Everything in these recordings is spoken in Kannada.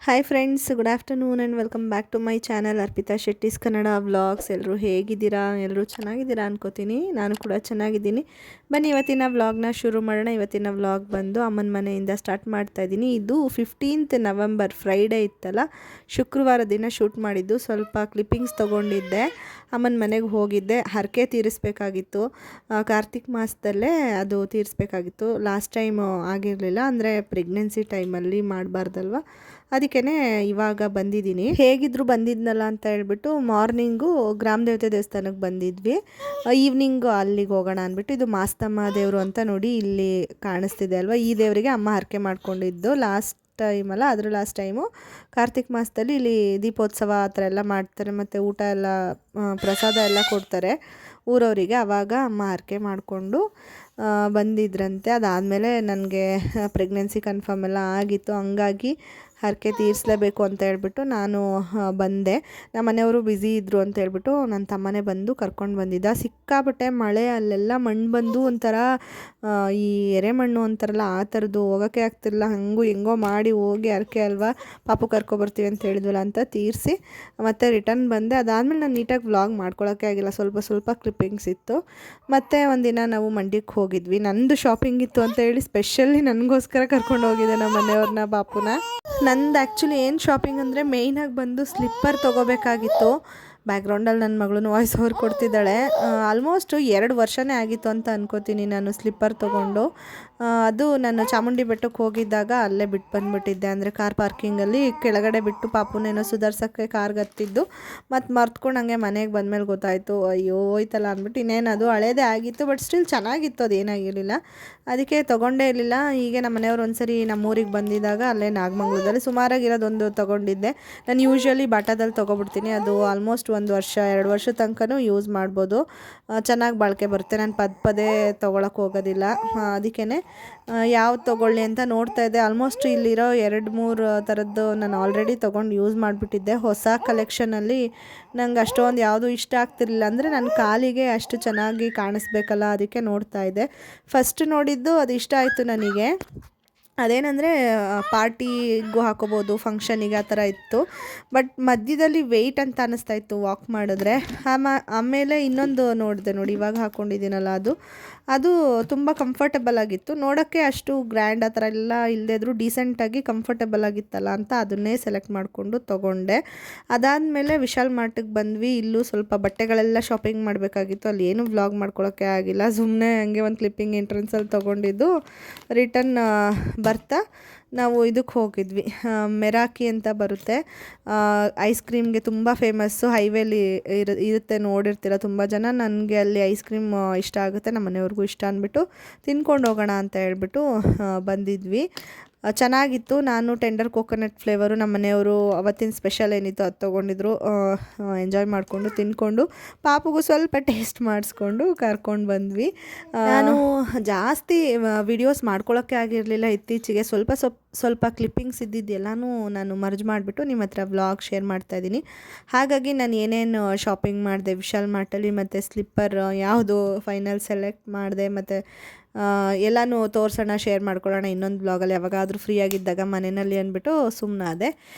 Hi friends, good afternoon and welcome back to my channel Arpita Shetty's Kannada vlogs. ಎಲ್ಲರೂ ಹೇಗಿದ್ದೀರಾ? ಎಲ್ಲರೂ ಚೆನ್ನಾಗಿದ್ದೀರಾ ಅನ್ಕೋತೀನಿ. ನಾನು ಕೂಡ ಚೆನ್ನಾಗಿದ್ದೀನಿ. ಬನ್ನಿ ಇವತ್ತಿನ ವ್ಲಾಗ್ನ ಶುರು ಮಾಡೋಣ. ಇವತ್ತಿನ ವ್ಲಾಗ್ ಬಂದು ಅಮ್ಮನ ಮನೆಯಿಂದ ಸ್ಟಾರ್ಟ್ ಮಾಡ್ತಾ ಇದ್ದೀನಿ. ಇದು 15th ನವೆಂಬರ್ ಫ್ರೈಡೇ ಇತ್ತಲ್ಲ, ಶುಕ್ರವಾರ ದಿನ ಶೂಟ್ ಮಾಡಿದ್ದು. ಸ್ವಲ್ಪ ಕ್ಲಿಪ್ಪಿಂಗ್ಸ್ ತೊಗೊಂಡಿದ್ದೆ, ಅಮ್ಮನ ಮನೆಗೆ ಹೋಗಿದ್ದೆ. ಹರಕೆ ತೀರಿಸ್ಬೇಕಾಗಿತ್ತು, ಕಾರ್ತಿಕ್ ಮಾಸದಲ್ಲೇ ಅದು ತೀರಿಸ್ಬೇಕಾಗಿತ್ತು. ಲಾಸ್ಟ್ ಟೈಮ್ ಆಗಿರಲಿಲ್ಲ, ಅಂದರೆ ಪ್ರೆಗ್ನೆನ್ಸಿ ಟೈಮಲ್ಲಿ ಮಾಡಬಾರ್ದಲ್ವ, ಅದಕ್ಕೇ ಇವಾಗ ಬಂದಿದ್ದೀನಿ. ಹೇಗಿದ್ರು ಬಂದಿದ್ನಲ್ಲ ಅಂತ ಹೇಳ್ಬಿಟ್ಟು ಮಾರ್ನಿಂಗು ಗ್ರಾಮ ದೇವತೆ ದೇವಸ್ಥಾನಕ್ಕೆ ಬಂದಿದ್ವಿ. ಈವ್ನಿಂಗು ಅಲ್ಲಿಗೆ ಹೋಗೋಣ ಅಂದ್ಬಿಟ್ಟು, ಇದು ಮಾಸ್ತಮ್ಮ ದೇವರು ಅಂತ ನೋಡಿ ಇಲ್ಲಿ ಕಾಣಿಸ್ತಿದೆ ಅಲ್ವಾ, ಈ ದೇವರಿಗೆ ಅಮ್ಮ ಹರಕೆ ಮಾಡ್ಕೊಂಡಿದ್ದು ಲಾಸ್ಟ್ ಟೈಮಲ್ಲ, ಅದ್ರ ಲಾಸ್ಟ್ ಟೈಮು ಕಾರ್ತಿಕ್ ಮಾಸದಲ್ಲಿ ಇಲ್ಲಿ ದೀಪೋತ್ಸವ ಆ ಥರ ಎಲ್ಲ ಮಾಡ್ತಾರೆ, ಮತ್ತು ಊಟ ಎಲ್ಲ ಪ್ರಸಾದ ಎಲ್ಲ ಕೊಡ್ತಾರೆ ಊರವರಿಗೆ. ಆವಾಗ ಅಮ್ಮ ಹರಕೆ ಮಾಡಿಕೊಂಡು ಬಂದಿದ್ರಂತೆ. ಅದಾದಮೇಲೆ ನನಗೆ ಪ್ರೆಗ್ನೆನ್ಸಿ ಕನ್ಫರ್ಮ್ ಎಲ್ಲ ಆಗಿತ್ತು, ಹಂಗಾಗಿ ಹರಕೆ ತೀರಿಸಲೇಬೇಕು ಅಂತ ಹೇಳ್ಬಿಟ್ಟು ನಾನು ಬಂದೆ. ನಮ್ಮ ಮನೆಯವರು ಬ್ಯುಸಿ ಇದ್ದರು ಅಂತ ಹೇಳ್ಬಿಟ್ಟು ನನ್ನ ತಮ್ಮನೇ ಬಂದು ಕರ್ಕೊಂಡು ಬಂದಿದ್ದ. ಸಿಕ್ಕಾಪಟ್ಟೆ ಮಳೆ, ಅಲ್ಲೆಲ್ಲ ಮಣ್ಣು ಬಂದು ಒಂಥರ ಈ ಎರೆಮಣ್ಣು ಅಂತಾರಲ್ಲ ಆ ಥರದ್ದು, ಹೋಗೋಕ್ಕೆ ಆಗ್ತಿರಲಿಲ್ಲ. ಹೆಂಗೋ ಮಾಡಿ ಹೋಗಿ ಹರಕೆ ಅಲ್ವಾ ಪಾಪು ಕರ್ಕೊಬರ್ತೀವಿ ಅಂತ ಹೇಳಿದ್ವಲ್ಲ ಅಂತ ತೀರಿಸಿ ಮತ್ತೆ ರಿಟರ್ನ್ ಬಂದೆ. ಅದಾದಮೇಲೆ ನಾನು ನೀಟಾಗಿ ವ್ಲಾಗ್ ಮಾಡ್ಕೊಳ್ಳೋಕ್ಕೆ ಆಗಿಲ್ಲ, ಸ್ವಲ್ಪ ಕ್ಲಿಪ್ಪಿಂಗ್ಸ್ ಇತ್ತು. ಮತ್ತು ಒಂದಿನ ನಾವು ಮಂಡ್ಯಕ್ಕೆ ಹೋಗಿದ್ವಿ. ನಂದು ಶಾಪಿಂಗ್ ಇತ್ತು ಅಂತ ಹೇಳಿ ಸ್ಪೆಷಲಿ ನನಗೋಸ್ಕರ ಕರ್ಕೊಂಡು ಹೋಗಿದ್ದೆ ನಮ್ಮ ಮನೆಯವ್ರನ್ನ, ಪಾಪುನ. ನಂದು ಆ್ಯಕ್ಚುಲಿ ಏನು ಶಾಪಿಂಗ್ ಅಂದರೆ ಮೇಯ್ನಾಗಿ ಬಂದು ಸ್ಲಿಪ್ಪರ್ ತೊಗೋಬೇಕಾಗಿತ್ತು. ಬ್ಯಾಕ್ಗ್ರೌಂಡಲ್ಲಿ ನನ್ನ ಮಗಳೂ ವಾಯ್ಸ್ ಓವರ್ ಕೊಡ್ತಿದ್ದಾಳೆ. ಆಲ್ಮೋಸ್ಟ್ 2 ವರ್ಷನೇ ಆಗಿತ್ತು ಅಂತ ಅನ್ಕೋತೀನಿ ನಾನು ಸ್ಲಿಪ್ಪರ್ ತೊಗೊಂಡು. ಅದು ನಾನು ಚಾಮುಂಡಿ ಬೆಟ್ಟಕ್ಕೆ ಹೋಗಿದ್ದಾಗ ಅಲ್ಲೇ ಬಿಟ್ಟು ಬಂದುಬಿಟ್ಟಿದ್ದೆ, ಅಂದರೆ ಕಾರ್ ಪಾರ್ಕಿಂಗಲ್ಲಿ ಕೆಳಗಡೆ ಬಿಟ್ಟು ಪಾಪುನೇನೋ ಸುಧಾರ್ಸೋಕ್ಕೆ ಕಾರ್ಗೆ ಹತ್ತಿದ್ದು, ಮತ್ತು ಮರ್ತ್ಕೊಂಡು ಹಂಗೆ ಮನೆಗೆ ಬಂದಮೇಲೆ ಗೊತ್ತಾಯಿತು, ಅಯ್ಯೋ ಹೋಯ್ತಲ್ಲ ಅಂದ್ಬಿಟ್ಟು. ಇನ್ನೇನು ಅದು ಹಳೇದೇ ಆಗಿತ್ತು, ಬಟ್ ಸ್ಟಿಲ್ ಚೆನ್ನಾಗಿತ್ತು, ಅದು ಏನಾಗಿರಲಿಲ್ಲ, ಅದಕ್ಕೆ ತೊಗೊಂಡೇ ಇರಲಿಲ್ಲ. ಹೀಗೆ ನಮ್ಮ ಮನೆಯವ್ರು ಒಂದ್ಸರಿ ನಮ್ಮೂರಿಗೆ ಬಂದಿದ್ದಾಗ ಅಲ್ಲೇ ನಾಗಮಂಗ್ಲದಲ್ಲಿ ಸುಮಾರಾಗಿರೋದೊಂದು ತೊಗೊಂಡಿದ್ದೆ. ನಾನು ಯೂಶ್ವಲಿ ಬಾಟಾದಲ್ಲಿ ತೊಗೊಬಿಡ್ತೀನಿ, ಅದು ಆಲ್ಮೋಸ್ಟ್ 1 ವರ್ಷ 2 ವರ್ಷ ತನಕನೂ ಯೂಸ್ ಮಾಡ್ಬೋದು, ಚೆನ್ನಾಗಿ ಬಾಳಿಕೆ ಬರುತ್ತೆ. ನಾನು ಪದೇ ತೊಗೊಳಕ್ಕೆ ಹೋಗೋದಿಲ್ಲ, ಅದಕ್ಕೇ ಯಾವ್ದು ತೊಗೊಳ್ಳಿ ಅಂತ ನೋಡ್ತಾ ಇದ್ದೆ. ಆಲ್ಮೋಸ್ಟ್ ಇಲ್ಲಿರೋ 2-3 ಥರದ್ದು ನಾನು ಆಲ್ರೆಡಿ ತೊಗೊಂಡು ಯೂಸ್ ಮಾಡಿಬಿಟ್ಟಿದ್ದೆ. ಹೊಸ ಕಲೆಕ್ಷನಲ್ಲಿ ನಂಗೆ ಅಷ್ಟೊಂದು ಯಾವುದು ಇಷ್ಟ ಆಗ್ತಿರ್ಲಿಲ್ಲ, ಅಂದರೆ ನನ್ನ ಕಾಲಿಗೆ ಅಷ್ಟು ಚೆನ್ನಾಗಿ ಕಾಣಿಸ್ಬೇಕಲ್ಲ, ಅದಕ್ಕೆ ನೋಡ್ತಾ ಇದ್ದೆ. ಫಸ್ಟ್ ನೋಡಿದ್ದು ಅದು ಇಷ್ಟ ಆಯಿತು ನನಗೆ. ಅದೇನೆಂದರೆ ಪಾರ್ಟಿಗೂ ಹಾಕೋಬೋದು, ಫಂಕ್ಷನಿಗೆ ಆ ಥರ ಇತ್ತು. ಬಟ್ ಮಧ್ಯದಲ್ಲಿ ವೆಯ್ಟ್ ಅಂತ ಅನ್ನಿಸ್ತಾ ಇತ್ತು ವಾಕ್ ಮಾಡಿದ್ರೆ. ಆಮೇಲೆ ಇನ್ನೊಂದು ನೋಡಿದೆ ನೋಡಿ, ಇವಾಗ ಹಾಕ್ಕೊಂಡಿದ್ದೀನಲ್ಲ, ಅದು ತುಂಬ ಕಂಫರ್ಟಬಲ್ ಆಗಿತ್ತು. ನೋಡೋಕ್ಕೆ ಅಷ್ಟು ಗ್ರ್ಯಾಂಡ್ ಆ ಥರ ಎಲ್ಲ ಇಲ್ಲದಿದ್ರು ಡೀಸೆಂಟಾಗಿ ಕಂಫರ್ಟಬಲ್ ಆಗಿತ್ತಲ್ಲ ಅಂತ ಅದನ್ನೇ ಸೆಲೆಕ್ಟ್ ಮಾಡಿಕೊಂಡು ತೊಗೊಂಡೆ. ಅದಾದಮೇಲೆ ವಿಶಾಲ್ ಮಾರ್ಟಿಗೆ ಬಂದ್ವಿ. ಇಲ್ಲೂ ಸ್ವಲ್ಪ ಬಟ್ಟೆಗಳೆಲ್ಲ ಶಾಪಿಂಗ್ ಮಾಡಬೇಕಾಗಿತ್ತು, ಅಲ್ಲಿ ಏನೂ ವ್ಲಾಗ್ ಮಾಡ್ಕೊಳ್ಳೋಕ್ಕೆ ಆಗಿಲ್ಲ, ಸುಮ್ಮನೆ ಹಂಗೆ ಒಂದು ಕ್ಲಿಪ್ಪಿಂಗ್ ಎಂಟ್ರೆನ್ಸಲ್ಲಿ ತೊಗೊಂಡಿದ್ದು. ರಿಟರ್ನ್ ಬರ್ತಾ ನಾವು ಇದಕ್ಕೆ ಹೋಗಿದ್ವಿ, ಮೆರಾಕಿ ಅಂತ ಬರುತ್ತೆ, ಐಸ್ ಕ್ರೀಮ್ಗೆ ತುಂಬ ಫೇಮಸ್ಸು, ಹೈವೇಲಿ ಇರುತ್ತೆ, ನೋಡಿರ್ತೀರ ತುಂಬ ಜನ. ನನಗೆ ಅಲ್ಲಿ ಐಸ್ ಕ್ರೀಮ್ ಇಷ್ಟ ಆಗುತ್ತೆ, ನಮ್ಮ ಮನೆಯವ್ರಿಗೂ ಇಷ್ಟ ಅಂದ್ಬಿಟ್ಟು ತಿನ್ಕೊಂಡು ಹೋಗೋಣ ಅಂತ ಹೇಳ್ಬಿಟ್ಟು ಬಂದಿದ್ವಿ. ಚೆನ್ನಾಗಿತ್ತು. ನಾನು ಟೆಂಡರ್ ಕೋಕೋನಟ್ ಫ್ಲೇವರು, ನಮ್ಮ ಮನೆಯವರು ಅವತ್ತಿನ ಸ್ಪೆಷಲ್ ಏನಿತ್ತು ಅದು ತೊಗೊಂಡಿದ್ರು. ಎಂಜಾಯ್ ಮಾಡಿಕೊಂಡು ತಿನ್ಕೊಂಡು ಪಾಪುಗೂ ಸ್ವಲ್ಪ ಟೇಸ್ಟ್ ಮಾಡಿಸ್ಕೊಂಡು ಕರ್ಕೊಂಡು ಬಂದ್ವಿ. ನಾನು ಜಾಸ್ತಿ ವಿಡಿಯೋಸ್ ಮಾಡ್ಕೊಳ್ಳೋಕ್ಕೆ ಆಗಿರಲಿಲ್ಲ ಇತ್ತೀಚೆಗೆ, ಸ್ವಲ್ಪ ಕ್ಲಿಪ್ಪಿಂಗ್ಸ್ ಇದ್ದಿದ್ದೆಲ್ಲನೂ ನಾನು ಮರ್ಜ್ ಮಾಡಿಬಿಟ್ಟು ನಿಮ್ಮ ಹತ್ರ ವ್ಲಾಗ್ ಶೇರ್ ಮಾಡ್ತಾಯಿದ್ದೀನಿ. ಹಾಗಾಗಿ ನಾನು ಏನೇನು ಶಾಪಿಂಗ್ ಮಾಡಿದೆ ವಿಶಾಲ್ ಮಾರ್ಟಲ್ಲಿ, ಮತ್ತು ಸ್ಲಿಪ್ಪರ್ ಯಾವುದು ಫೈನಲ್ ಸೆಲೆಕ್ಟ್ ಮಾಡಿದೆ, ಮತ್ತು ಎಲ್ಲನೂ ತೋರಿಸೋಣ, ಶೇರ್ ಮಾಡ್ಕೊಳ್ಳೋಣ ಇನ್ನೊಂದು ಬ್ಲಾಗಲ್ಲಿ, ಯಾವಾಗಾದರೂ ಫ್ರೀ ಆಗಿದ್ದಾಗ ಮನೆಯಲ್ಲಿ ಅಂದ್ಬಿಟ್ಟು ಸುಮ್ಮನಾದೆ.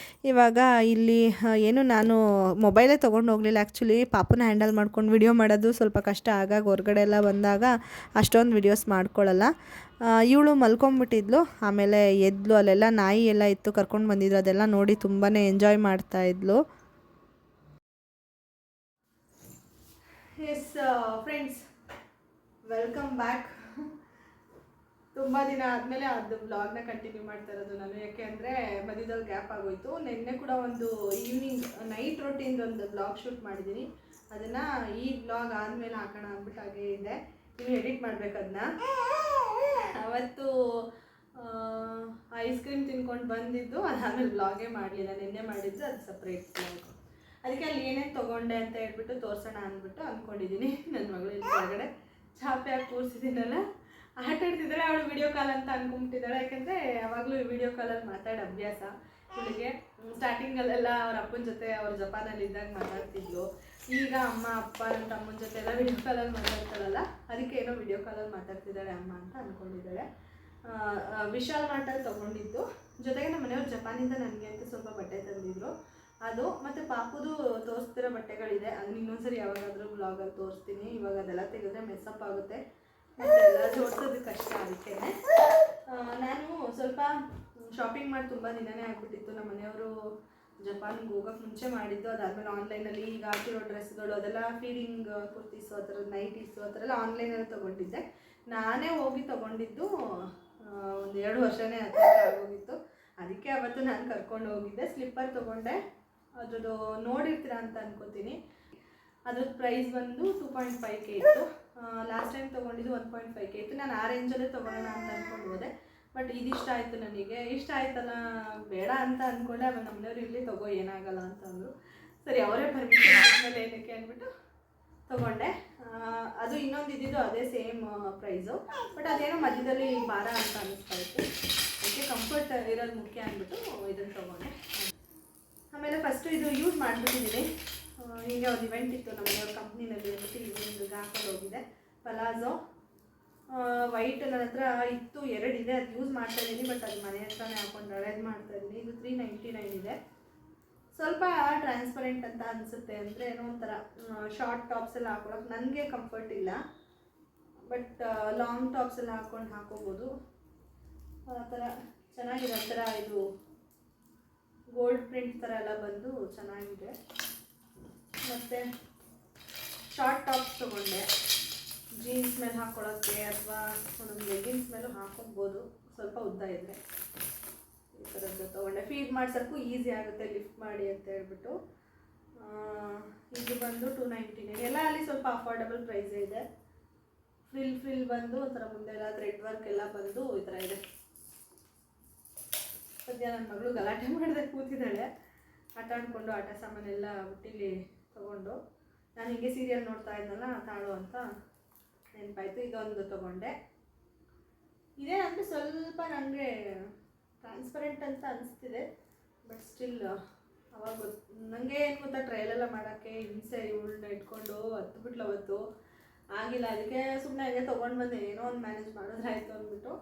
ಇವಾಗ ಇಲ್ಲಿ ಏನು ನಾನು ಮೊಬೈಲೇ ತೊಗೊಂಡು ಹೋಗಲಿಲ್ಲ. ಆ್ಯಕ್ಚುಲಿ ಪಾಪನ ಹ್ಯಾಂಡಲ್ ಮಾಡ್ಕೊಂಡು ವಿಡಿಯೋ ಮಾಡೋದು ಸ್ವಲ್ಪ ಕಷ್ಟ, ಆಗಾಗ ಹೊರಗಡೆ ಎಲ್ಲ ಬಂದಾಗ ಅಷ್ಟೊಂದು ವಿಡಿಯೋಸ್ ಮಾಡ್ಕೊಳ್ಳಲ್ಲ. ಇವಳು ಮಲ್ಕೊಂಬಿಟ್ಟಿದ್ಲು, ಆಮೇಲೆ ಎದ್ಲು. ಅಲ್ಲೆಲ್ಲ ನಾಯಿ ಎಲ್ಲ ಇತ್ತು, ಕರ್ಕೊಂಡು ಬಂದಿದ್ರು, ಅದೆಲ್ಲ ನೋಡಿ ತುಂಬಾ ಎಂಜಾಯ್ ಮಾಡ್ತಾಯಿದ್ಲು. Yes friends, welcome back. ತುಂಬ ದಿನ ಆದಮೇಲೆ ಅದು ವ್ಲಾಗ್ನ ಕಂಟಿನ್ಯೂ ಮಾಡ್ತಾ ಇರೋದು ನಾನು, ಯಾಕೆ ಅಂದರೆ ಮಧ್ಯದಲ್ಲಿ ಗ್ಯಾಪ್ ಆಗೋಯಿತು. ನಿನ್ನೆ ಕೂಡ ಒಂದು ಈವ್ನಿಂಗ್ ನೈಟ್ ರೊಟೀನ್ದು ಒಂದು ವ್ಲಾಗ್ ಶೂಟ್ ಮಾಡಿದ್ದೀನಿ, ಅದನ್ನು ಈ ವ್ಲಾಗ್ ಆದಮೇಲೆ ಹಾಕೋಣ ಅಂದ್ಬಿಟ್ಟು ಹಾಗೆ ಇದೆ. ಇನ್ನು ಎಡಿಟ್ ಮಾಡಬೇಕು ಅದನ್ನ. ಅವತ್ತು ಐಸ್ ಕ್ರೀಮ್ ತಿನ್ಕೊಂಡು ಬಂದಿದ್ದು, ಅದಾದಮೇಲೆ ವ್ಲಾಗೇ ಮಾಡಲಿಲ್ಲ, ನಿನ್ನೆ ಮಾಡಿದ್ದು, ಅದು ಸಪ್ರೇಟ್ ವ್ಲಾಗ್. ಅದಕ್ಕೆ ಅಲ್ಲಿ ಏನೇನು ತೊಗೊಂಡೆ ಅಂತ ಹೇಳ್ಬಿಟ್ಟು ತೋರಿಸೋಣ ಅಂದ್ಬಿಟ್ಟು ಅಂದ್ಕೊಂಡಿದ್ದೀನಿ. ನನ್ನ ಮಗಳು ಇಲ್ಲಿ ಹೊರಗಡೆ ಚಾಪೆ ಹಾಕಿ ಕೂರಿಸಿದ್ದೀನಲ್ಲ, ಆಟ ಆಡ್ತಿದ್ದಾಳೆ. ಅವಳು ವಿಡಿಯೋ ಕಾಲ್ ಅಂತ ಅಂದ್ಕೊಂಬಿಟ್ಟಿದ್ದಾಳೆ, ಯಾಕೆಂದರೆ ಯಾವಾಗಲೂ ವಿಡಿಯೋ ಕಾಲಲ್ಲಿ ಮಾತಾಡೋ ಅಭ್ಯಾಸ ಇವಳಿಗೆ. ಸ್ಟಾರ್ಟಿಂಗಲ್ಲೆಲ್ಲ ಅವ್ರ ಅಪ್ಪನ ಜೊತೆ ಅವ್ರ ಜಪಾನಲ್ಲಿ ಇದ್ದಾಗ ಮಾತಾಡ್ತಿದ್ಲು. ಈಗ ಅಮ್ಮ ಅಪ್ಪ ನನ್ನ ತಮ್ಮನ ಜೊತೆ ಎಲ್ಲ ವಿಡಿಯೋ ಕಾಲಲ್ಲಿ ಮಾತಾಡ್ತಾಳಲ್ಲ, ಅದಕ್ಕೆ ಏನೋ ವಿಡಿಯೋ ಕಾಲಲ್ಲಿ ಮಾತಾಡ್ತಿದ್ದಾಳೆ ಅಮ್ಮ ಅಂತ ಅಂದ್ಕೊಂಡಿದ್ದಾಳೆ. ವಿಶಾಲ್ ಮಾರ್ಟಲ್ಲಿ ತೊಗೊಂಡಿದ್ದು. ಜೊತೆಗೆ ನಮ್ಮ ಮನೆಯವ್ರು ಜಪಾನಿಂದ ನನಗೆ ಅಂತ ಸ್ವಲ್ಪ ಬಟ್ಟೆ ತಂದಿದ್ರು. ಅದು ಮತ್ತು ಪಾಪುದು ತೋರಿಸ್ತಿರೋ ಬಟ್ಟೆಗಳಿದೆ, ಅದನ್ನ ಇನ್ನೊಂದ್ಸರಿ ಯಾವಾಗಾದರೂ ಬ್ಲಾಗಲ್ಲಿ ತೋರಿಸ್ತೀನಿ. ಇವಾಗ ಅದೆಲ್ಲ ತೆಗೆದ್ರೆ ಮೆಸ್ಸಪ್ ಆಗುತ್ತೆ ಮತ್ತು ಎಲ್ಲ ಜೋಡಿಸೋದಕ್ಕೆ ಕಷ್ಟ. ಅದಕ್ಕೆ ನಾನು ಸ್ವಲ್ಪ ಶಾಪಿಂಗ್ ಮಾಡಿ ತುಂಬ ದಿನವೇ ಆಗಿಬಿಟ್ಟಿತ್ತು. ನಮ್ಮ ಮನೆಯವರು ಜಪಾನ್ಗೆ ಹೋಗೋಕ್ಕೆ ಮುಂಚೆ ಮಾಡಿದ್ದು. ಅದಾದಮೇಲೆ ಆನ್ಲೈನಲ್ಲಿ ಈಗ ಹಾಕಿರೋ ಡ್ರೆಸ್ಗಳು ಅದೆಲ್ಲ ಫೀಡಿಂಗ್ ಕುರ್ತೀಸು ಆ ಥರದ್ದು ನೈಟೀಸು ಆ ಥರ ಎಲ್ಲ ಆನ್ಲೈನಲ್ಲಿ ತೊಗೊಂಡಿದ್ದೆ. ನಾನೇ ಹೋಗಿ ತೊಗೊಂಡಿದ್ದು ಒಂದು 2 ವರ್ಷನೇ ಆಗೋಗಿತ್ತು. ಅದಕ್ಕೆ ಅವತ್ತು ನಾನು ಕರ್ಕೊಂಡು ಹೋಗಿದ್ದೆ. ಸ್ಲಿಪ್ಪರ್ ತೊಗೊಂಡೆ, ಅದ್ರದ್ದು ನೋಡಿರ್ತೀರ ಅಂತ ಅನ್ಕೋತೀನಿ. ಅದ್ರದ್ದು ಪ್ರೈಸ್ ಬಂದು 2.5K ಇತ್ತು. ಲಾಸ್ಟ್ ಟೈಮ್ ತೊಗೊಂಡಿದ್ದು 1.5K ಇತ್ತು. ನಾನು ಆ ರೇಂಜಲ್ಲೇ ತೊಗೊಳ್ಳೋಣ ಅಂತ ಅಂದ್ಕೊಂಡು ಹೋದೆ. ಬಟ್ ಇದಿಷ್ಟ ಆಯಿತು ನನಗೆ. ಇಷ್ಟ ಆಯ್ತಲ್ಲ ಬೇಡ ಅಂತ ಅಂದ್ಕೊಂಡೆ. ಆಮೇಲೆ ನಮ್ಮನೆಯವ್ರು ಇಲ್ಲಿ ತೊಗೋ ಏನಾಗಲ್ಲ ಅಂತಂದರು. ಸರಿ ಅವರೇ ಪರ್ಮಿಷನ್ ಆದಮೇಲೆ ಏನಕ್ಕೆ ಅಂದ್ಬಿಟ್ಟು ತೊಗೊಂಡೆ. ಅದು ಇನ್ನೊಂದು ಇದ್ದಿದ್ದು ಅದೇ ಸೇಮ್ ಪ್ರೈಸು, ಬಟ್ ಅದೇನೋ ಮಧ್ಯದಲ್ಲಿ ಭಾರ ಅಂತ ಅನ್ನಿಸ್ತಾ ಇತ್ತು. ಅದಕ್ಕೆ ಕಂಫರ್ಟ್ ಇರೋದು ಮುಖ್ಯ ಅಂದ್ಬಿಟ್ಟು ಇದನ್ನು ತೊಗೊಂಡೆ. ಆಮೇಲೆ ಫಸ್ಟು ಇದು ಯೂಸ್ ಮಾಡಿಬಿಟ್ಟಿದ್ದೀನಿ. ಹೀಗೆ ಒಂದು ಇವೆಂಟ್ ಇತ್ತು ನಮ್ಮನೆಯವ್ರ ಕಂಪ್ನಿನಲ್ಲಿ ಅಂದ್ಬಿಟ್ಟು ಈವ್ನಿಂಗ್ ಹಾಕೊಂಡು ಹೋಗಿದೆ. ಪಲಾಝೋ ವೈಟ್ ನನ್ನ ಹತ್ರ ಇತ್ತು, 2 ಇದೆ. ಅದು ಯೂಸ್ ಮಾಡ್ತಾಯಿದ್ದೀನಿ, ಬಟ್ ಅದು ಮನೆ ಹತ್ರನೇ ಹಾಕೊಂಡು ಅರೇಂಜ್ ಮಾಡ್ತಾಯಿದ್ದೀನಿ. ಇದು 399 ಇದೆ. ಸ್ವಲ್ಪ ಟ್ರಾನ್ಸ್ಪರೆಂಟ್ ಅಂತ ಅನಿಸುತ್ತೆ. ಅಂದರೆ ಏನೋ ಒಂಥರ ಶಾರ್ಟ್ ಟಾಪ್ಸ್ ಎಲ್ಲ ಹಾಕೊಳ್ಳೋಕೆ ನನಗೆ ಕಂಫರ್ಟ್ ಇಲ್ಲ, ಬಟ್ ಲಾಂಗ್ ಟಾಪ್ಸ್ ಎಲ್ಲ ಹಾಕೋಬೋದು. ಆ ಥರ ಚೆನ್ನಾಗಿದೆ. ಆ ಥರ ಇದು ಗೋಲ್ಡ್ ಪ್ರಿಂಟ್ ಥರ ಎಲ್ಲ ಬಂದು ಚೆನ್ನಾಗಿದೆ. ಮತ್ತು ಶಾರ್ಟ್ ಟಾಪ್ಸ್ ತೊಗೊಂಡೆ, ಜೀನ್ಸ್ ಮೇಲೆ ಹಾಕ್ಕೊಳ್ಳೋಕ್ಕೆ ಅಥವಾ ಒಂದೊಂದು ಲೆಗಿನ್ಸ್ ಮೇಲೂ ಹಾಕೋಬೋದು ಸ್ವಲ್ಪ ಉದ್ದ ಇದ್ದರೆ. ಈ ಥರದ್ದು ತೊಗೊಂಡೆ. ಫೀಡ್ ಮಾಡ್ಸೋಕ್ಕೂ ಈಸಿ ಆಗುತ್ತೆ ಲಿಫ್ಟ್ ಮಾಡಿ ಅಂತ ಹೇಳ್ಬಿಟ್ಟು. ಇದು ಬಂದು 299. ಎಲ್ಲ ಅಲ್ಲಿ ಸ್ವಲ್ಪ ಅಫೋರ್ಡಬಲ್ ಪ್ರೈಸೇ ಇದೆ. ಫ್ರಿಲ್ ಬಂದು ಒಂಥರ ಮುಂದೆ ಎಲ್ಲ ಥ್ರೆಡ್ ವರ್ಕ್ ಎಲ್ಲ ಬಂದು ಈ ಥರ ಇದೆ. ಸದ್ಯ ನನ್ನ ಮಗಳು ಗಲಾಟೆ ಮಾಡಿದೆ ಕೂತಿದ್ದಾಳೆ. ಆಟ ಆಡಿಕೊಂಡು ಆಟ ಸಾಮಾನೆಲ್ಲ ಹುಟ್ಟಿಲಿ ತೊಗೊಂಡು ನಾನು ಹೀಗೆ ಸೀರಿಯಲ್ ನೋಡ್ತಾ ಇದ್ದಲ್ಲ ತಾಳು ಅಂತ ನೆನಪಾಯಿತು. ಇದೊಂದು ತೊಗೊಂಡೆ. ಇದೇನಂದರೆ ಸ್ವಲ್ಪ ನನಗೆ ಟ್ರಾನ್ಸ್ಪರೆಂಟ್ ಅಂತ ಅನಿಸ್ತಿದೆ, ಬಟ್ ಸ್ಟಿಲ್ ಅವಾಗ ನನಗೆ ಏನು ಗೊತ್ತಾ ಟ್ರಯಲೆಲ್ಲ ಮಾಡೋಕ್ಕೆ ಹಿಂಸೆ. ಇವಳನ್ನ ಇಟ್ಕೊಂಡು ಹತ್ಬಿಟ್ಲು ಅವತ್ತು, ಆಗಿಲ್ಲ. ಅದಕ್ಕೆ ಸುಮ್ಮನೆ ಹಾಗೆ ತೊಗೊಂಡು ಬಂದೆ, ಏನೋ ಒಂದು ಮ್ಯಾನೇಜ್ ಮಾಡೋದಾಯಿತು ಅಂದ್ಬಿಟ್ಟು.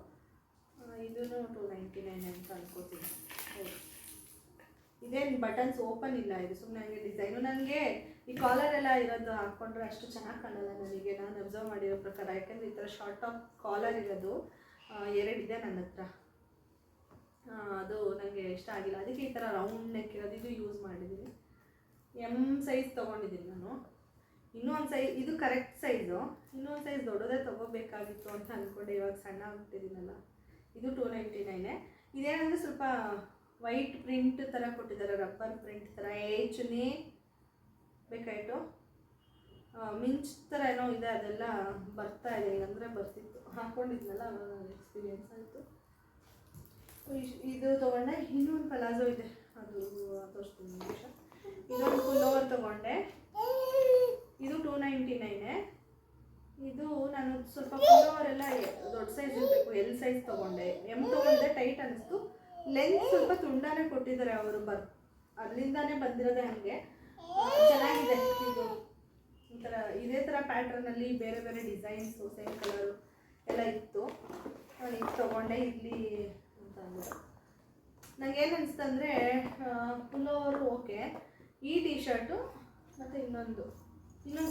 ಇದೂ 299 ಅಂತ ಅನ್ಕೋತೀನಿ. ಹೌದು, ಇದೇನು ಬಟನ್ಸ್ ಓಪನ್ ಇಲ್ಲ, ಇದು ಸುಮ್ಮನೆ ಹಂಗೆ ಡಿಸೈನು. ನನಗೆ ಈ ಕಾಲರ್ ಎಲ್ಲ ಇರೋದು ಹಾಕ್ಕೊಂಡ್ರೆ ಅಷ್ಟು ಚೆನ್ನಾಗಿ ಕಾಣಲ್ಲ ನನಗೆ, ನಾನು ಅಬ್ಸರ್ವ್ ಮಾಡಿರೋ ಪ್ರಕಾರ. ಯಾಕೆಂದರೆ ಈ ಥರ ಶಾರ್ಟ್ ಟಾಪ್ ಕಾಲರ್ ಇರೋದು 2 ಇದೆ ನನ್ನ ಹತ್ರ, ಅದು ನನಗೆ ಇಷ್ಟ ಆಗಿಲ್ಲ. ಅದಕ್ಕೆ ಈ ಥರ ರೌಂಡ್ ನೆಕ್ ಇರೋದು ಇದು ಯೂಸ್ ಮಾಡಿದ್ದೀನಿ. ಎಮ್ ಸೈಜ್ ತೊಗೊಂಡಿದ್ದೀನಿ ನಾನು. ಇನ್ನೊಂದು ಸೈಜ್ ಇದು ಕರೆಕ್ಟ್ ಸೈಜು, ಇನ್ನೊಂದು ಸೈಜ್ ದೊಡ್ಡದೇ ತೊಗೋಬೇಕಾಗಿತ್ತು ಅಂತ ಅಂದ್ಕೊಂಡೆ. ಇವಾಗ ಸಣ್ಣ ಆಗ್ಬಿಟ್ಟಿದ್ದೀನಲ್ಲ. ಇದು 299. ಇದೇನಂದರೆ ಸ್ವಲ್ಪ ವೈಟ್ ಪ್ರಿಂಟ್ ಥರ ಕೊಟ್ಟಿದ್ದಾರೆ, ರಬ್ಬರ್ ಪ್ರಿಂಟ್ ಥರ. ಚುನ್ನಿ ಬೇಕಾಯಿತು, ಮಿಂಚ್ ಥರ ಏನೋ ಇದೆ, ಅದೆಲ್ಲ ಬರ್ತಾ ಇದೆ. ಅಂದರೆ ಬರ್ತಿತ್ತು, ಹಾಕ್ಕೊಂಡಿದ್ನಲ್ಲ ಅವಾಗ ಎಕ್ಸ್ಪೀರಿಯನ್ಸ್ ಆಯಿತು. ಇದು ತೊಗೊಂಡೆ. ಇನ್ನೊಂದು ಪಲಾಝೋ ಇದೆ, ಅದು ತೋರಿಸ್ತೀನಿ ನಿಮಿಷ. ಇದೊಂದು ಫುಲ್ ಓವರ್ ತೊಗೊಂಡೆ. ಇದು 299. ಇದು ನಾನು ಸ್ವಲ್ಪ ಫುಲ್ ಓವರ್ ಎಲ್ಲ ದೊಡ್ಡ ಸೈಜ್ ಇರಬೇಕು, ಎಲ್ ಸೈಜ್ ತೊಗೊಂಡೆ. ಎಮ್ ತೊಗೊಂಡೆ, ಟೈಟ್ ಅನ್ನಿಸ್ತು. ಲೆಂತ್ ಸ್ವಲ್ಪ ತುಂಡಾನೇ ಕೊಟ್ಟಿದ್ದಾರೆ ಅವರು, ಅಲ್ಲಿಂದಾನೇ ಬಂದಿರೋದೆ ಹಾಗೆ. ಚೆನ್ನಾಗಿದೆ. ಇದು ಒಂಥರ ಇದೇ ಥರ ಪ್ಯಾಟ್ರನಲ್ಲಿ ಬೇರೆ ಬೇರೆ ಡಿಸೈನ್ಸು ಸೇಮ್ ಕಲರು ಎಲ್ಲ ಇತ್ತು. ನಾನು ಇದು ತೊಗೊಂಡೆ ಇಲ್ಲಿ ಅಂತ ಅಂದ್ಬಿಟ್ಟು. ನನಗೇನು ಅನಿಸ್ತಂದರೆ ಫುಲ್ ಓವರು ಓಕೆ, ಈ ಟೀ ಶರ್ಟು ಮತ್ತು ಇನ್ನೊಂದು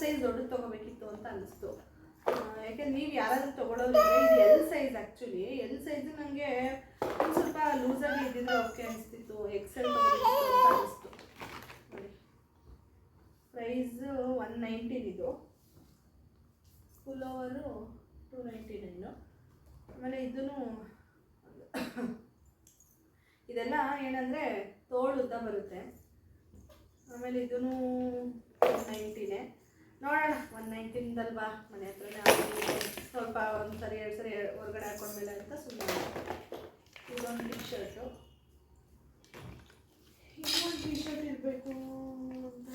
ಸೈಜ್ ದೊಡ್ಡದು ತೊಗೋಬೇಕಿತ್ತು ಅಂತ ಅನ್ನಿಸ್ತು. ಯಾಕೆಂದ್ರೆ ನೀವು ಯಾರಾದರೂ ತೊಗೊಳೋದಿದ್ರೆ ಇದು L size. Actually L size ನನಗೆ ಒಂದು ಸ್ವಲ್ಪ ಲೂಸಾಗಿ ಇದ್ದಿದ್ರೆ ಓಕೆ ಅನಿಸ್ತಿತ್ತು. ಎಕ್ಸೆಲ್ ತೊಗೋಬೇಕಿತ್ತು ಅಂತ ಅನ್ನಿಸ್ತು. ನೋಡಿ, ಪ್ರೈಸು 119 ಇದು. Full over 299. ಆಮೇಲೆ ಇದೂ ಇದೆಲ್ಲ ಏನಂದರೆ ತೋಳು ಉದ್ದ ಬರುತ್ತೆ. ಆಮೇಲೆ ಇದೂ 190. ನೋಡೋಣ, 119 ಮನೆ ಹತ್ರನೇ ಸ್ವಲ್ಪ ಒಂದು ಸರಿ 2 ಸರಿ ಹೊರಗಡೆ ಹಾಕೊಂಡ್ಮೇಲೆ ಅಂತ ಸುಮ್ಮನೆ. ಇದೊಂದು ಟೀ ಶರ್ಟು, ಇನ್ನೊಂದು ಟೀ ಶರ್ಟ್ ಇರಬೇಕು ಅಂತ.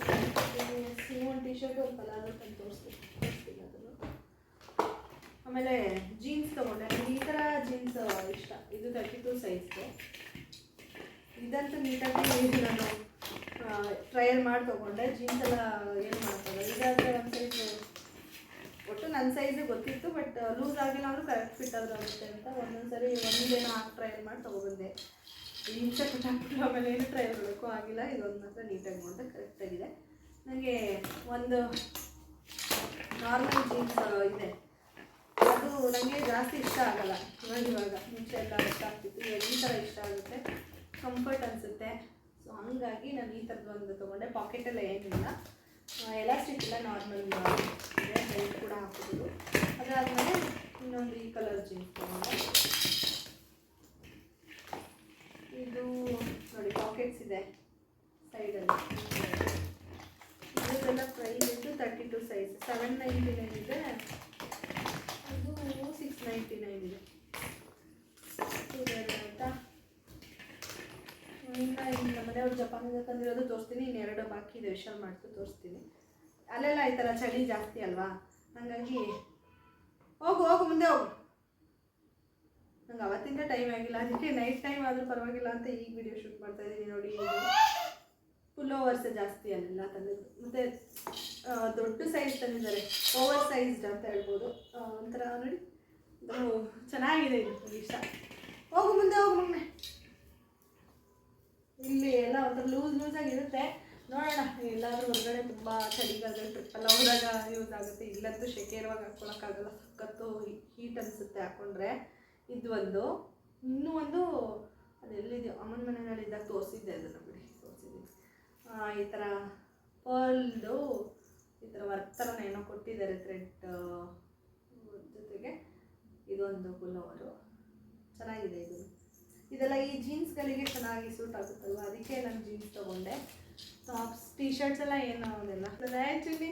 ಇನ್ನೊಂದು ಟೀ ಶರ್ಟ್ ಒಂದು ಪಲಾಝೋ ತಂದು ತೋರಿಸ್ತೀನಿ ಅದನ್ನು. ಆಮೇಲೆ ಜೀನ್ಸ್ ತೊಗೊಂಡೆ. ನನಗೆ ಈ ಥರ ಜೀನ್ಸ್ ಇಷ್ಟ. ಇದು 32 ಸೈಜ್ದು. ಇದಂತೂ ನೀಟಾಗಿ ನಾನು ಟ್ರಯಲ್ ಮಾಡಿ ತೊಗೊಂಡೆ. ಜೀನ್ಸ್ ಎಲ್ಲ ಏನು ಮಾಡ್ತಾರೆ, ಇದಾದರೆ ಒಂದು ಸೈಜ್ ಒಟ್ಟು ನನ್ನ ಸೈಜು ಗೊತ್ತಿತ್ತು, ಬಟ್ ಲೂಸ್ ಆಗಿಲ್ಲ ಅಂದರೂ ಕರೆಕ್ಟ್ ಫಿಟ್ ಆದರೂ ಆಗುತ್ತೆ ಅಂತ ಒಂದೊಂದ್ಸರಿ ಒಂದೇನೋ ಹಾಕಿ ಟ್ರಯಲ್ ಮಾಡಿ ತೊಗೊಬಂದೆ. ಹಿಂಸೆ ಪಟಾಕ್ಬಿಟ್ಟು ಆಮೇಲೆ ಏನು ಟ್ರಯಲ್ ಮಾಡೋಕ್ಕೂ ಆಗಿಲ್ಲ. ಇದೊಂದು ಮಾತ್ರ ನೀಟಾಗಿ ಮಾಡಿದೆ, ಕರೆಕ್ಟಾಗಿದೆ. ನನಗೆ ಒಂದು ನಾರ್ಮಲ್ ಜೀನ್ಸ್ ಇದೆ, ಅದು ನನಗೆ ಜಾಸ್ತಿ ಇಷ್ಟ ಆಗಲ್ಲ. ಇವಾಗ ಮುಂಚೆ ಎಲ್ಲ ಇಷ್ಟ ಆಗ್ತಿತ್ತು, ಇವಾಗ ಈ ಥರ ಇಷ್ಟ ಆಗುತ್ತೆ, ಕಂಫರ್ಟ್ ಅನಿಸುತ್ತೆ. ಸೊ ಹಂಗಾಗಿ ನಾನು ಈ ಥರದ್ದು ಒಂದು ತೊಗೊಂಡೆ. ಪಾಕೆಟೆಲ್ಲ ಏನಿಲ್ಲ, ಎಲಾಸ್ಟಿಕ್ ಇಲ್ಲ, ನಾರ್ಮಲ್ ಇದೆ, ಬೆಲ್ಟ್ ಕೂಡ ಹಾಕೋದು. ಅದಾದಮೇಲೆ ಇನ್ನೊಂದು ಈ ಕಲರ್ ಜೀನ್ಸ್ ತೊಗೊಂಡೆ. ಇದು ನೋಡಿ ಪಾಕೆಟ್ಸ್ ಇದೆ ಸೈಡಲ್ಲಿ. ಇದೆಲ್ಲ ಪ್ರೈಸ್ ಇದ್ದು 32 ಸೈಜ್, 799 ಇದೆ, ಇದು 699 ಇದೆ. ಇದೆಲ್ಲ ಆಯಿತಾ. ಇನ್ನು ಮನೆಯವ್ರು ಜಪಾನಿಂದ ತಂದಿರೋದು ತೋರಿಸ್ತೀನಿ. ಇನ್ನೆರಡು ಬಾಕಿ ಇದೆ, ವಿಶಾಲ್ ಮಾಡ್ತು ತೋರಿಸ್ತೀನಿ. ಅಲ್ಲೆಲ್ಲ ಈ ಥರ ಚಳಿ ಜಾಸ್ತಿ ಅಲ್ವಾ, ಹಾಗಾಗಿ ಹೋಗು ಹೋಗು ಮುಂದೆ ಹೋಗು. ನಂಗೆ ಅವತ್ತಿಂದ ಟೈಮ್ ಆಗಿಲ್ಲ, ಅದಕ್ಕೆ ನೈಟ್ ಟೈಮ್ ಆದರೂ ಪರವಾಗಿಲ್ಲ ಅಂತ ಈಗ ವಿಡಿಯೋ ಶೂಟ್ ಮಾಡ್ತಾ ಇದ್ದೀನಿ. ನೋಡಿ, ಇದು ಫುಲ್ ಓವರ್ಸ್ ಜಾಸ್ತಿ ಅಲ್ಲೆಲ್ಲ ತಂದಿದ್ದು, ಮತ್ತು ದೊಡ್ಡ ಸೈಜ್ ತಂದಿದ್ದಾರೆ, ಓವರ್ ಸೈಜ್ಡ್ ಅಂತ ಹೇಳ್ಬೋದು. ಒಂಥರ ನೋಡಿ ಚೆನ್ನಾಗಿದೆ, ಇದು ಇಷ್ಟ. ಹೋಗು ಮುಂದೆ ಹೋಗು ಮಮ್ಮಿ. ಇಲ್ಲಿ ಎಲ್ಲ ಒಂಥರ ಲೂಸಾಗಿರುತ್ತೆ. ನೋಡೋಣ, ಎಲ್ಲಾದರೂ ಹೊರಗಡೆ ತುಂಬ ಚಳಿಗಾಲದಲ್ಲಿ ಟ್ರಿಪ್ಪೆಲ್ಲ ಹೋದಾಗ ಯೂಸ್ ಆಗುತ್ತೆ. ಇಲ್ಲಂತೂ ಶೆಕೆ ಇರುವಾಗ ಹಾಕ್ಕೊಳಕ್ಕಾಗಲ್ಲ, ಸಖತ್ತು ಹೀಟ್ ಅನಿಸುತ್ತೆ ಹಾಕ್ಕೊಂಡ್ರೆ. ಇದು ಒಂದು, ಇನ್ನೂ ಒಂದು ಅದೆಲ್ಲಿದೆಯೋ ಅಮ್ಮನ ಮನೆಯಲ್ಲಿ ಇದ್ದಾಗ ತೋರಿಸಿದ್ದೆ, ಅದನ್ನು ಬಿಡಿ ತೋರಿಸಿದ್ದೀನಿ. ಈ ಥರ ಪರ್ಲ್ದು ಈ ಥರ ವರ್ಕ್ ಥರ ಏನೋ ಕೊಟ್ಟಿದ್ದಾರೆ ಥ್ರೆಡ್ ಜೊತೆಗೆ. ಇದೊಂದು ಪುಲ್ಲೋವರು ಚೆನ್ನಾಗಿದೆ. ಇದೆಲ್ಲ ಈ ಜೀನ್ಸ್ಗಳಿಗೆ ಚೆನ್ನಾಗಿ ಸೂಟ್ ಆಗುತ್ತಲ್ವ, ಅದಕ್ಕೆ ನಾನು ಜೀನ್ಸ್ ತೊಗೊಂಡೆ. ಟಾಪ್ಸ್ ಟೀ ಶರ್ಟ್ಸ್ ಎಲ್ಲ ಏನು ಅದೆಲ್ಲ ಆ್ಯಕ್ಚುಲಿ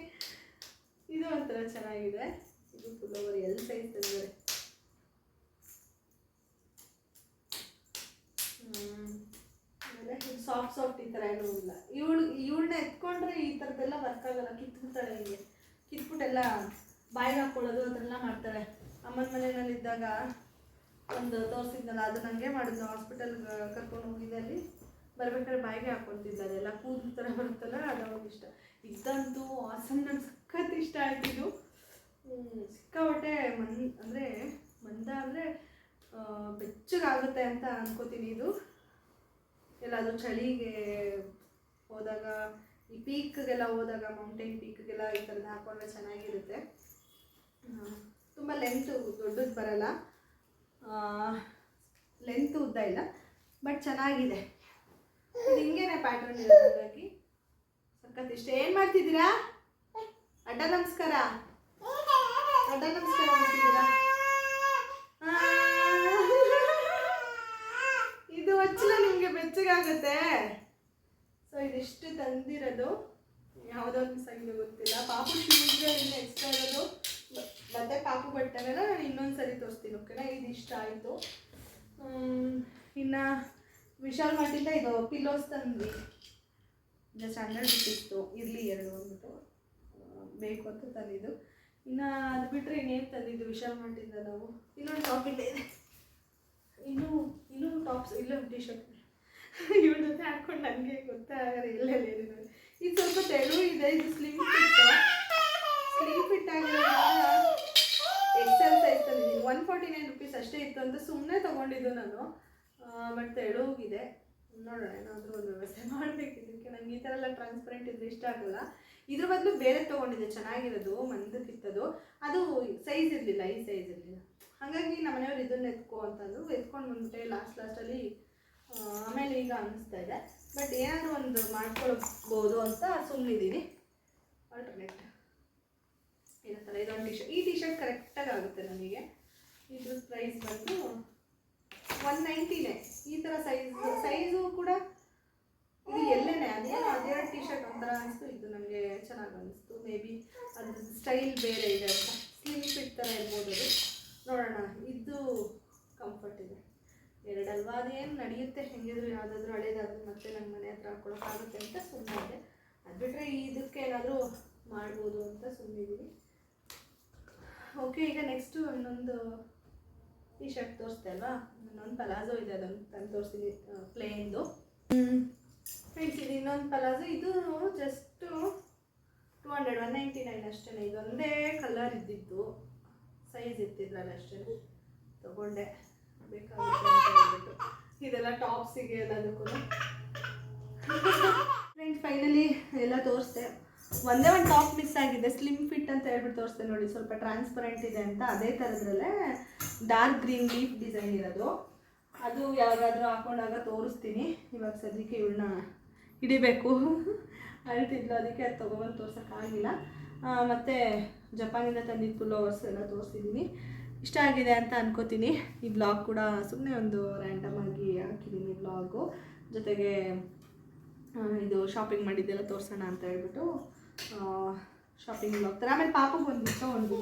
ಇದು ಒಂಥರ ಚೆನ್ನಾಗಿದೆ. ಇದು ಫುಲ್ ಓವರ್ ಎಲ್ ಸೈಜ್ ತಂದಿದ್ದಾರೆ. ಆಮೇಲೆ ಸಾಫ್ಟ್ ಈ ಥರ ಏನೂ ಇಲ್ಲ. ಇವಳನ್ನ ಎತ್ಕೊಂಡ್ರೆ ಈ ಥರದ್ದೆಲ್ಲ ವರ್ಕ್ ಆಗಲ್ಲ, ಕಿತ್ಬಿಡ್ತಾಳೆ. ಹಿಂಗೆ ಕಿತ್ಬಿಟ್ಟೆಲ್ಲ ಬಾಯಿಗೆ ಹಾಕ್ಕೊಳ್ಳೋದು ಅದನ್ನೆಲ್ಲ ಮಾಡ್ತಾಳೆ. ಅಮ್ಮನ ಮನೆಯಲ್ಲಿದ್ದಾಗ ಒಂದು ತೋರಿಸಿದ್ನಲ್ಲ, ಅದು ನನಗೆ ಮಾಡಿದ್ನು. ಹಾಸ್ಪಿಟಲ್ಗೆ ಕರ್ಕೊಂಡು ಹೋಗಿದ್ದೆ, ಅಲ್ಲಿ ಬರ್ಬೇಕಾದ್ರೆ ಬಾಯಿಗೆ ಹಾಕ್ಕೊತಿದ್ದೆ. ಅದೆಲ್ಲ ಕೂದಲು ಥರ ಬರುತ್ತಲ್ಲ, ಅದು ಅವ್ರಿಗೆ ಇಷ್ಟ. ಇದಂತೂ ಆಸಮ್, ನಂಗೆ ಸಖತ್ ಇಷ್ಟ ಆಯ್ತಿದ್ದು. ಸಿಕ್ಕಾಬಟ್ಟೆ ಮಂದ ಅಂದರೆ ಬೆಚ್ಚಗಾಗುತ್ತೆ ಅಂತ ಅನ್ಕೋತೀನಿ. ಇದು ಎಲ್ಲಾದರೂ ಚಳಿಗೆ ಹೋದಾಗ, ಈ ಪೀಕ್ಗೆಲ್ಲ ಹೋದಾಗ, ಮೌಂಟೇನ್ ಪೀಕ್ಗೆಲ್ಲ ಈ ಥರದ್ದು ಹಾಕೊಂಡ್ರೆ ಚೆನ್ನಾಗಿರುತ್ತೆ. ತುಂಬ ಲೆಂತು ದೊಡ್ಡದು ಬರಲ್ಲ, ಲೆಂತ್ ಉದ್ದ ಇಲ್ಲ, ಬಟ್ ಚೆನ್ನಾಗಿದೆ. ಇದು ಹಿಂಗೇನೆ ಪ್ಯಾಟರ್ನ್ ಇದೆ, ಹಾಗಾಗಿ ಸಖತ್ ಇಷ್ಟ. ಏನು ಮಾಡ್ತಿದ್ದೀರಾ? ಅಡ್ಡ ನಮಸ್ಕಾರ ಮಾಡ್ತಿದ್ದೀರಾ? ಇದು ಹಚ್ಚಲ ನಿಮಗೆ ಬೆಚ್ಚಗಾಗುತ್ತೆ. ಸೊ ಇದಿಷ್ಟು ತಂದಿರೋದು, ಯಾವುದೋ ಒಂದು ಸಂಖ್ಯೆ ಗೊತ್ತಿಲ್ಲ. ಪಾಪು ಶೂಸ್ಗಳು ಇನ್ನು ಎಕ್ಸ್ಟ್ರಾ ಇರೋದು, ಮತ್ತೆ ಪಾಪು ಬಟ್ಟೆನೆಲ್ಲ ನಾನು ಇನ್ನೊಂದು ಸರಿ ತೋರಿಸ್ತೀನಿ, ಓಕೆನಾ? ಇದು ಇಷ್ಟ ಆಯಿತು. ಇನ್ನು ವಿಶಾಲ್ ಮಾರ್ಟಿಂದ ಇದು ಪಿಲ್ಲೋಸ್ ತಂದ್ವಿ, ಜಸ್ಟ್ 100 ರೂಪೀಸ್ತು. ಇರಲಿ ಎರಡು ಅಂದ್ಬಿಟ್ಟು ಬೇಕು ಅಂತ ತಂದಿದ್ದು. ಇನ್ನು ಅದು ಬಿಟ್ಟರೆ ಇನ್ನೇನು ತಂದಿದ್ದು ವಿಶಾಲ್ ಮಾರ್ಟಿಂದ ನಾವು. ಇನ್ನೊಂದು ಟಾಪ್ ಇಲ್ಲೇ ಇದೆ, ಇನ್ನೂ ಟಾಪ್ಸ್, ಇಲ್ಲೊಂದು ಟಿ ಶರ್ಟ್ ಇವ್ರ ಜೊತೆ ಹಾಕ್ಕೊಂಡು ನನಗೆ ಗೊತ್ತಾಗಲ್ಲ ಎಲ್ಲೆಲ್ಲ ಏನಿದೆ. ಇದು ಸ್ವಲ್ಪ ತೆಳು ಇದೆ, ಇದು ಸ್ಲಿಮ್ ಫಿಟ್ ಆಗಿರೋದ್ರಿಂದ ಎಕ್ಸೆಲ್ ಸೈಜ್ ತಂದಿದ್ದೀನಿ. 149 ರೂಪೀಸ್ ಅಷ್ಟೇ ಇತ್ತು ಅಂತ ಸುಮ್ಮನೆ ತೊಗೊಂಡಿದ್ದು ನಾನು, ಬಟ್ ತೆಳುಗಿದೆ. ನೋಡೋಣ, ಏನಾದರೂ ಒಂದು ವ್ಯವಸ್ಥೆ ಮಾಡಬೇಕು ಇದಕ್ಕೆ. ನನಗೆ ಈ ಥರ ಎಲ್ಲ ಟ್ರಾನ್ಸ್ಪರೆಂಟ್ ಇದ್ರೆ ಇಷ್ಟ ಆಗಲ್ಲ. ಇದ್ರ ಬದಲು ಬೇರೆ ತೊಗೊಂಡಿದ್ದೆ ಚೆನ್ನಾಗಿರೋದು, ಮಂದಕ್ಕಿತ್ತದು. ಅದು ಸೈಜ್ ಇರಲಿಲ್ಲ, ಈ ಸೈಜ್ ಇರಲಿಲ್ಲ. ಹಾಗಾಗಿ ನಮ್ಮ ಮನೆಯವ್ರು ಇದನ್ನು ಅಂತಂದು ಎತ್ಕೊಂಡು ಬಂದ್ಬಿಟ್ಟೆ ಲಾಸ್ಟಲ್ಲಿ. ಆಮೇಲೆ ಈಗ ಅನ್ನಿಸ್ತಾ ಇದೆ, ಬಟ್ ಏನಾದರೂ ಒಂದು ಮಾಡ್ಕೊಳ್ಬೋದು ಅಂತ ಸುಮ್ಮನಿದ್ದೀನಿ. ಆಲ್ಟರ್ನೇಟ್ ಇರೋ ಥರ ಇದೊಂದು ಟಿ ಶರ್ಟ್. ಈ ಟಿ ಶರ್ಟ್ ಕರೆಕ್ಟಾಗಿ ಆಗುತ್ತೆ ನನಗೆ. ಇದ್ರ ಪ್ರೈಸ್ ಬಂದು 190ನೇ. ಈ ಥರ ಸೈಜು ಕೂಡ ಇದು ಎಲ್ಲೇನೆ ಅದೇ ಟಿ ಶರ್ಟ್ ಒಂಥರ ಅನಿಸ್ತು. ಇದು ನನಗೆ ಚೆನ್ನಾಗಿ ಅನ್ನಿಸ್ತು. ಮೇ ಬಿ ಅದ್ರ ಸ್ಟೈಲ್ ಬೇರೆ ಇದೆ ಅಂತ, ಸ್ಲಿಮ್ ಫಿಟ್ ಥರ ಇರ್ಬೋದು ಅದು. ನೋಡೋಣ, ಇದು ಕಂಫರ್ಟ್ ಇದೆ. ಎರಡಲ್ವಾ, ಅದೇನು ನಡೆಯುತ್ತೆ. ಹೆಂಗಿದ್ರು ಯಾವುದಾದ್ರೂ ಹಳೇದಾದ್ರೂ ಮತ್ತೆ ನನ್ನ ಮನೆ ಹತ್ರ ಹಾಕ್ಕೊಳಕ್ಕಾಗುತ್ತೆ ಅಂತ ಸುಮ್ಮನೆ. ಅದು ಬಿಟ್ಟರೆ ಇದಕ್ಕೆ ಏನಾದರೂ ಮಾಡ್ಬೋದು ಅಂತ ಸುಮ್ಮನಿದ್ದೀನಿ. ಓಕೆ, ಈಗ ನೆಕ್ಸ್ಟು ಇನ್ನೊಂದು ಟಿ ಶರ್ಟ್ ತೋರಿಸ್ದೆ ಅಲ್ವಾ, ಇನ್ನೊಂದು ಪಲಾಜೋ ಇದೆ, ಅದನ್ನು ತಂದು ತೋರಿಸ್ತೀನಿ ಪ್ಲೇನ್ದು. ಫ್ರೆಂಡ್ಸ್, ಇದು ಇನ್ನೊಂದು ಪಲಾಜೋ. ಇದು ಜಸ್ಟು 199 ಅಷ್ಟೇ. ಇದೊಂದೇ ಕಲರ್ ಇದ್ದಿತ್ತು, ಸೈಜ್ ಇತ್ತಿದ್ರಲ್ಲ ಅಷ್ಟೇ ತೊಗೊಂಡೆ, ಬೇಕಾಗುತ್ತೆ ಅಂತ ಹೇಳ್ಬಿಟ್ಟು. ಇದೆಲ್ಲ ಟಾಪ್ಸಿಗೆ ಎಲ್ಲದಕ್ಕೂ. ಫ್ರೆಂಡ್ಸ್ ಫೈನಲಿ ಎಲ್ಲ ತೋರಿಸ್ದೆ. ಒಂದೇ ಒಂದು ಟಾಪ್ ಮಿಸ್ ಆಗಿದೆ, ಸ್ಲಿಮ್ ಫಿಟ್ ಅಂತ ಹೇಳ್ಬಿಟ್ಟು ತೋರಿಸ್ದೆ ನೋಡಿ, ಸ್ವಲ್ಪ ಟ್ರಾನ್ಸ್ಪರೆಂಟ್ ಇದೆ ಅಂತ. ಅದೇ ಥರದ್ರಲ್ಲೇ ಡಾರ್ಕ್ ಗ್ರೀನ್ ಲೀಫ್ ಡಿಸೈನ್ ಇರೋದು. ಅದು ಯಾವಾಗಾದರೂ ಹಾಕೊಂಡಾಗ ತೋರಿಸ್ತೀನಿ. ಇವಾಗ ಸದ್ಯಕ್ಕೆ ಇವಳನ್ನ ಹಿಡಿಬೇಕು ಅಳ್ತಿದ್ಲು, ಅದಕ್ಕೆ ಅದು ತೊಗೊಬಂದು ತೋರ್ಸೋಕ್ಕಾಗಿಲ್ಲ. ಮತ್ತು ಜಪಾನಿಂದ ತಂದಿದ್ದು ಪುಲ್ಲೋವರ್ಸ್ ಎಲ್ಲ ತೋರಿಸಿದ್ದೀನಿ. ಇಷ್ಟ ಆಗಿದೆ ಅಂತ ಅನ್ಕೋತೀನಿ. ಈ ಬ್ಲಾಗ್ ಕೂಡ ಸುಮ್ಮನೆ ಒಂದು ರ್ಯಾಂಡಮ್ ಆಗಿ ಹಾಕಿದ್ದೀನಿ ಬ್ಲಾಗು. ಜೊತೆಗೆ ಇದು ಶಾಪಿಂಗ್ ಮಾಡಿದ್ದೆಲ್ಲ ತೋರಿಸೋಣ ಅಂತ ಹೇಳ್ಬಿಟ್ಟು ಶಾಪಿಂಗ್ ಹೋಗ್ತಾರೆ. ಆಮೇಲೆ ಪಾಪಗೆ ಒಂದು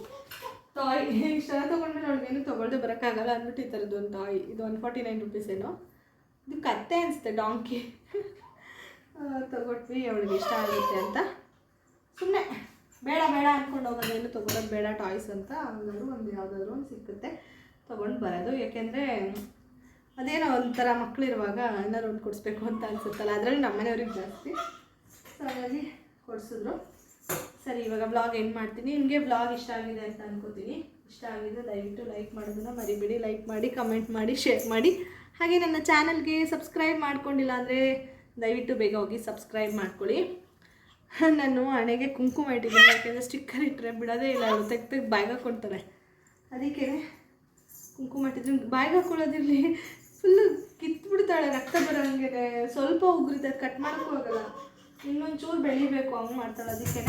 ಟಾಯ್ ಇಷ್ಟೆಲ್ಲ ತೊಗೊಂಡ್ಮೇಲೆ ಅವ್ಳಿಗೇನು ತೊಗೊಳ್ದೆ ಬರೋಕ್ಕಾಗಲ್ಲ ಅಂದ್ಬಿಟ್ಟು ಈ ಥರದ್ದು ಒಂದು ಟಾಯ್. ಇದು 149 ರುಪೀಸ್ ಏನೋ. ಇದು ಕತ್ತೆ ಅನಿಸುತ್ತೆ, ಡಾಂಕಿ. ತೊಗೊಟ್ವಿ, ಅವಳಿಗೆ ಇಷ್ಟ ಆಗುತ್ತೆ ಅಂತ. ಸುಮ್ಮನೆ ಬೇಡ ಅಂದ್ಕೊಂಡು ಹೋಗೋದೇನು ತೊಗೊಳೋದು ಬೇಡ ಟಾಯ್ಸ್ ಅಂತ. ಯಾವುದಾದ್ರೂ ಒಂದು ಸಿಕ್ಕುತ್ತೆ ತೊಗೊಂಡು ಬರೋದು. ಯಾಕೆಂದರೆ ಅದೇನೋ ಒಂಥರ ಮಕ್ಕಳಿರುವಾಗ ಏನಾದ್ರು ಒಂದು ಕೊಡಿಸ್ಬೇಕು ಅಂತ ಅನಿಸುತ್ತಲ್ಲ, ಅದರಲ್ಲಿ ನಮ್ಮನೆಯವ್ರಿಗೆ ಜಾಸ್ತಿ. ಸೊ ಹಾಗಾಗಿ ಕೊಡಿಸಿದ್ರು. ಸರಿ, ಇವಾಗ ಬ್ಲಾಗ್ ಎಂಡ್ ಮಾಡ್ತೀನಿ. ನಿಮಗೆ ಬ್ಲಾಗ್ ಇಷ್ಟ ಆಗಿದೆ ಅಂತ ಅನ್ಕೋತೀನಿ. ಇಷ್ಟ ಆಗಿದೆ ದಯವಿಟ್ಟು ಲೈಕ್ ಮಾಡೋದನ್ನು ಮರಿಬೇಡಿ. ಲೈಕ್ ಮಾಡಿ, ಕಮೆಂಟ್ ಮಾಡಿ, ಶೇರ್ ಮಾಡಿ. ಹಾಗೆ ನನ್ನ ಚಾನಲ್ಗೆ ಸಬ್ಸ್ಕ್ರೈಬ್ ಮಾಡ್ಕೊಂಡಿಲ್ಲ ಅಂದರೆ ದಯವಿಟ್ಟು ಬೇಗ ಹೋಗಿ ಸಬ್ಸ್ಕ್ರೈಬ್ ಮಾಡ್ಕೊಳ್ಳಿ. ನಾನು ಹಣೆಗೆ ಕುಂಕುಮ ಇಟ್ಟಿದ್ದೀನಿ, ಯಾಕೆಂದರೆ ಸ್ಟಿಕ್ಕರ್ ಇಟ್ಟರೆ ಬಿಡೋದೇ ಇಲ್ಲ, ಅವಳು ತೆಗ್ದು ಬಾಯಿಗೆ ಹಾಕ್ಕೊಳ್ತಾರೆ. ಅದಕ್ಕೆ ಕುಂಕುಮ ಇಟ್ಟಿದ್ದೀನಿ. ಬಾಯಿಗೆ ಹಾಕ್ಕೊಳ್ಳೋದಿರಲಿ, ಫುಲ್ಲು ಕಿತ್ಬಿಡ್ತಾಳೆ, ರಕ್ತ ಬರೋಂಗೆ. ಸ್ವಲ್ಪ ಉಗುರಿದೆ, ಕಟ್ ಮಾಡೋಕ್ಕೂ ಹೋಗಲ್ಲ. ಇನ್ನೊಂಚೂರು ಬೆಳಿಬೇಕು, ಹಂಗೆ ಮಾಡ್ತಾಳೆ. ಅದಕ್ಕೆ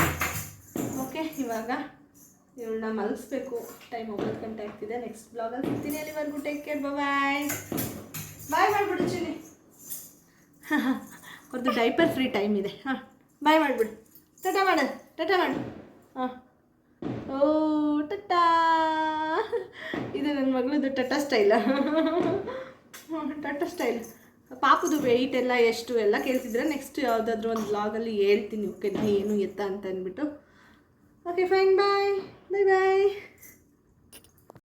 ಓಕೆ, ಇವಾಗ ಇವಳನ್ನ ಮಲಗಿಸ್ಬೇಕು. ಟೈಮ್ 9 ಗಂಟೆ ಆಗ್ತಿದೆ. ನೆಕ್ಸ್ಟ್ ಬ್ಲಾಗಲ್ಲಿ ಸಿಗ್ತೀನಿ. ಅಲ್ಲಿವರೆಗೂ ಟೇಕ್ ಕೇರ್. ಬಾಯ್ ಮಾಡಿಬಿಡು ಚಿನಿ. ಅವ್ರದ್ದು ಡೈಪರ್ ಫ್ರೀ ಟೈಮ್ ಇದೆ. ಬಾಯ್ ಮಾಡಿಬಿಡು. ಟಾಟಾ ಮಾಡು. ಹಾಂ, ಓ ಟಟಾ. ಇದು ನನ್ನ ಮಗಳದ್ದು ಟಾಟಾ ಸ್ಟೈಲ. ಟಾಟಾ ಸ್ಟೈಲ್. ಪಾಪದು ವೆಯ್ಟ್ ಎಲ್ಲ ಎಷ್ಟು ಎಲ್ಲ ಕೇಳ್ತಿದ್ರೆ ನೆಕ್ಸ್ಟ್ ಯಾವುದಾದ್ರೂ ಒಂದು ಬ್ಲಾಗಲ್ಲಿ ಹೇಳ್ತೀನಿ. ಓಕೆನಾ, ಏನು ಎತ್ತ ಅಂತ ಅಂದ್ಬಿಟ್ಟು. ಓಕೆ ಫೈನ್, ಬಾಯ್.